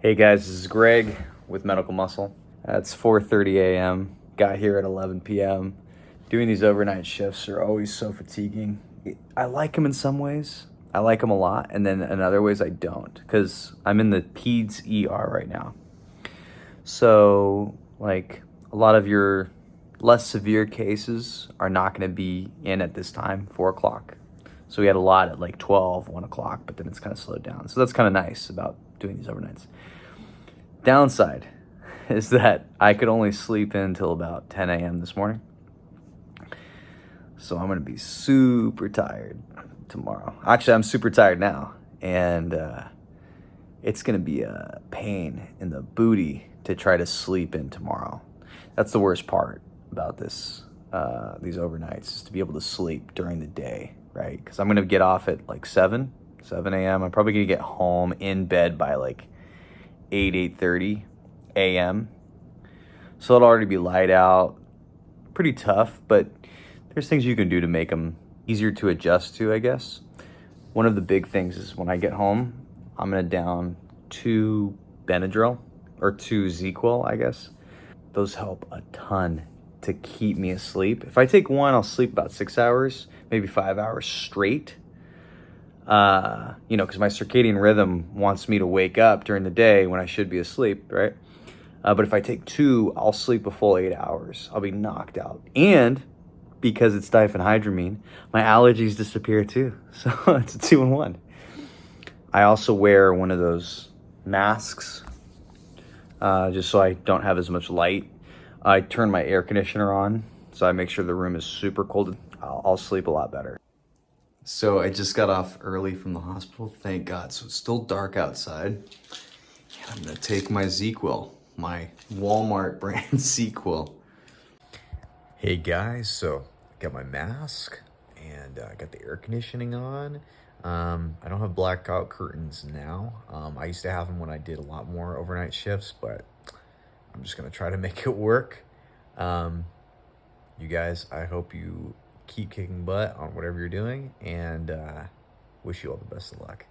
Hey guys, this is Greg with Medical Muscle. It's 4:30 a.m. Got here at 11 p.m. Doing these overnight shifts are always so fatiguing. I like them in some ways. I like them a lot, and then in other ways I don't, because I'm in the Peds ER right now. So, like, a lot of your less severe cases are not going to be in at this time, 4 o'clock. So we had a lot at like 12, 1 o'clock, but then it's kind of slowed down. So that's kind of nice about doing these overnights. Downside is that I could only sleep in until about 10 a.m. this morning. So I'm going to be super tired tomorrow. Actually, I'm super tired now. And it's going to be a pain in the booty to try to sleep in tomorrow. That's the worst part about this, these overnights, is to be able to sleep during the day, right? Because I'm going to get off at like 7 a.m. I'm probably going to get home in bed by like 8:30 a.m. So it'll already be light out. Pretty tough, but there's things you can do to make them easier to adjust to, I guess. One of the big things is when I get home, I'm gonna down 2 Benadryl, or 2 ZQL, I guess. Those help a ton to keep me asleep. If I take one, I'll sleep about 6 hours, maybe 5 hours straight. Because my circadian rhythm wants me to wake up during the day when I should be asleep, right? But if I take 2, I'll sleep a full 8 hours. I'll be knocked out. And because it's diphenhydramine, my allergies disappear too. So it's a 2-in-1. I also wear one of those masks just so I don't have as much light. I turn my air conditioner on, so I make sure the room is super cold. I'll sleep a lot better. So I just got off early from the hospital, thank God. So it's still dark outside. And I'm gonna take my ZQL, my Walmart brand ZQL. Hey guys, so I got my mask and I got the air conditioning on. I don't have blackout curtains now. I used to have them when I did a lot more overnight shifts, but I'm just gonna try to make it work. You guys, I hope you keep kicking butt on whatever you're doing, and wish you all the best of luck.